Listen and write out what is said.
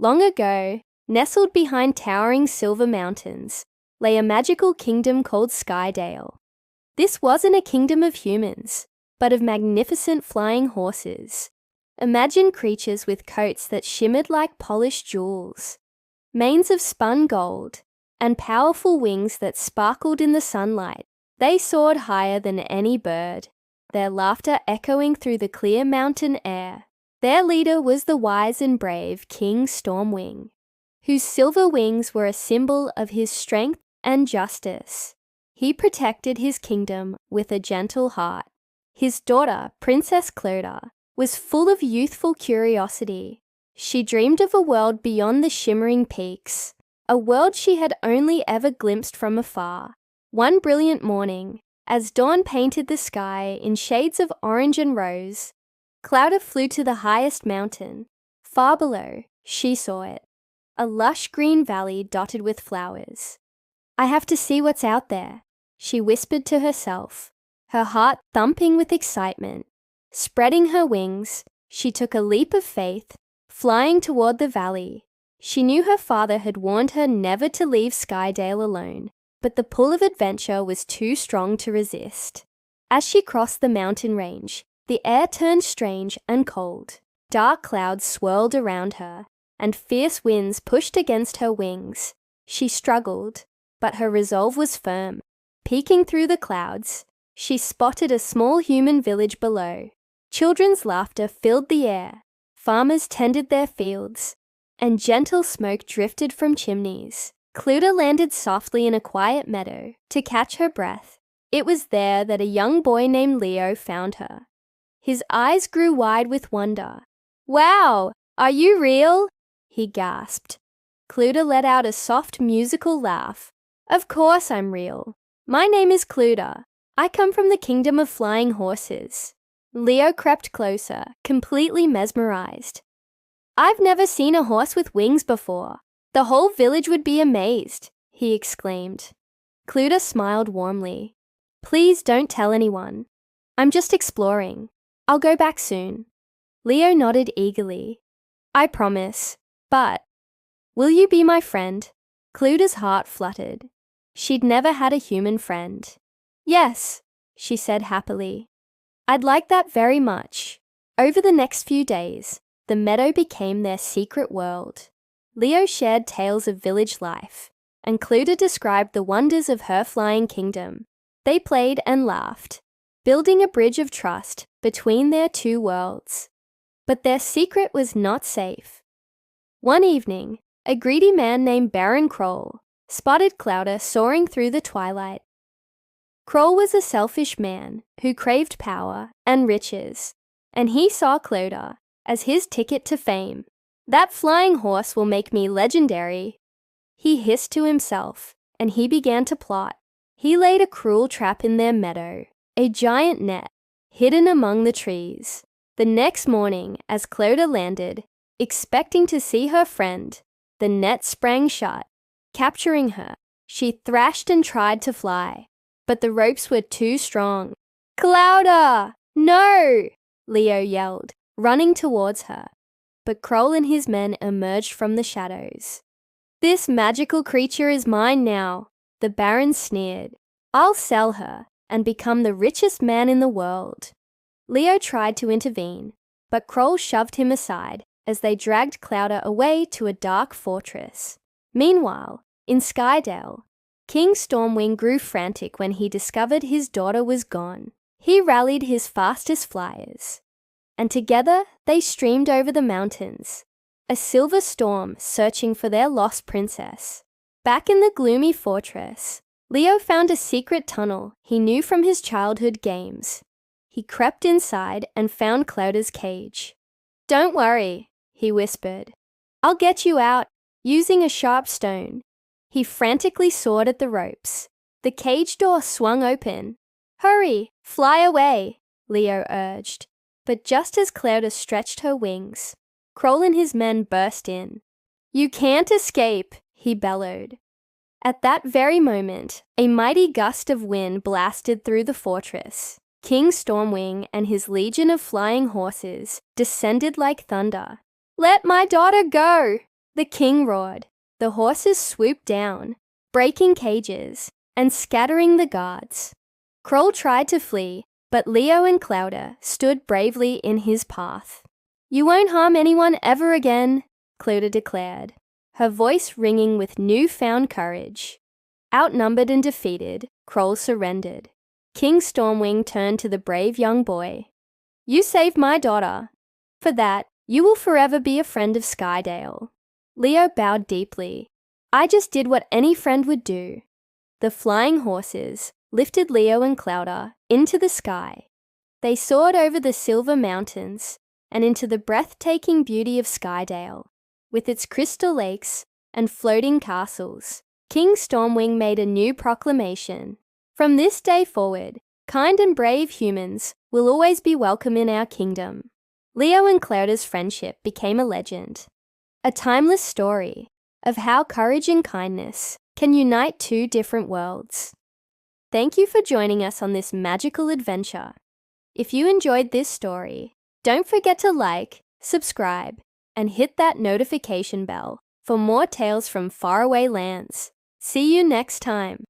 Long ago, nestled behind towering silver mountains, lay a magical kingdom called Skydale. This wasn't a kingdom of humans, but of magnificent flying horses. Imagine creatures with coats that shimmered like polished jewels, manes of spun gold, and powerful wings that sparkled in the sunlight. They soared higher than any bird, their laughter echoing through the clear mountain air. Their leader was the wise and brave King Stormwing, whose silver wings were a symbol of his strength and justice. He protected his kingdom with a gentle heart. His daughter, Princess Clodagh, was full of youthful curiosity. She dreamed of a world beyond the shimmering peaks, a world she had only ever glimpsed from afar. One brilliant morning, as dawn painted the sky in shades of orange and rose, Clodagh flew to the highest mountain. Far below, she saw it, a lush green valley dotted with flowers. "I have to see what's out there," she whispered to herself, her heart thumping with excitement. Spreading her wings, she took a leap of faith, flying toward the valley. She knew her father had warned her never to leave Skydale alone, but the pull of adventure was too strong to resist. As she crossed the mountain range, the air turned strange and cold. Dark clouds swirled around her, and fierce winds pushed against her wings. She struggled, but her resolve was firm. Peeking through the clouds, she spotted a small human village below. Children's laughter filled the air, farmers tended their fields, and gentle smoke drifted from chimneys. Clodagh landed softly in a quiet meadow to catch her breath. It was there that a young boy named Leo found her. His eyes grew wide with wonder. "Wow, are you real?" he gasped. Clodagh let out a soft musical laugh. "Of course I'm real. My name is Clodagh. I come from the kingdom of flying horses." Leo crept closer, completely mesmerized. "I've never seen a horse with wings before. The whole village would be amazed," he exclaimed. Clodagh smiled warmly. "Please don't tell anyone. I'm just exploring. I'll go back soon." Leo nodded eagerly. "I promise. But will you be my friend?" Clodagh's heart fluttered. She'd never had a human friend. "Yes," she said happily. "I'd like that very much." Over the next few days, the meadow became their secret world. Leo shared tales of village life, and Clodagh described the wonders of her flying kingdom. They played and laughed, building a bridge of trust between their two worlds. But their secret was not safe. One evening, a greedy man named Baron Kroll spotted Clodagh soaring through the twilight. Kroll was a selfish man who craved power and riches, and he saw Clodagh as his ticket to fame. "That flying horse will make me legendary," he hissed to himself, and he began to plot. He laid a cruel trap in their meadow, a giant net, hidden among the trees. The next morning, as Clodagh landed, expecting to see her friend, the net sprang shut. Capturing her, she thrashed and tried to fly, but the ropes were too strong. "Clodagh, no!" Leo yelled, running towards her. But Kroll and his men emerged from the shadows. "This magical creature is mine now," the Baron sneered. "I'll sell her and become the richest man in the world." Leo tried to intervene, but Kroll shoved him aside as they dragged Clodagh away to a dark fortress. Meanwhile, in Skydale, King Stormwing grew frantic when he discovered his daughter was gone. He rallied his fastest flyers, and together they streamed over the mountains, a silver storm searching for their lost princess. Back in the gloomy fortress, Leo found a secret tunnel he knew from his childhood games. He crept inside and found Clodagh's cage. "Don't worry," he whispered. "I'll get you out using a sharp stone." He frantically sawed at the ropes. The cage door swung open. "Hurry, fly away," Leo urged. But just as Clodagh stretched her wings, Kroll and his men burst in. "You can't escape," he bellowed. At that very moment, a mighty gust of wind blasted through the fortress. King Stormwing and his legion of flying horses descended like thunder. "Let my daughter go! The king roared. The horses swooped down, breaking cages and scattering the guards. Kroll tried to flee, but Leo and Clowder stood bravely in his path. "You won't harm anyone ever again," Clowder declared, her voice ringing with newfound courage. Outnumbered and defeated, Kroll surrendered. King Stormwing turned to the brave young boy. "You saved my daughter. For that, you will forever be a friend of Skydale." Leo bowed deeply. "I just did what any friend would do." The flying horses lifted Leo and Clowder into the sky. They soared over the Silver Mountains and into the breathtaking beauty of Skydale. With its crystal lakes and floating castles, King Stormwing made a new proclamation. "From this day forward, kind and brave humans will always be welcome in our kingdom." Leo and Clowder's friendship became a legend, a timeless story of how courage and kindness can unite two different worlds. Thank you for joining us on this magical adventure. If you enjoyed this story, don't forget to like, subscribe, and hit that notification bell for more tales from faraway lands. See you next time.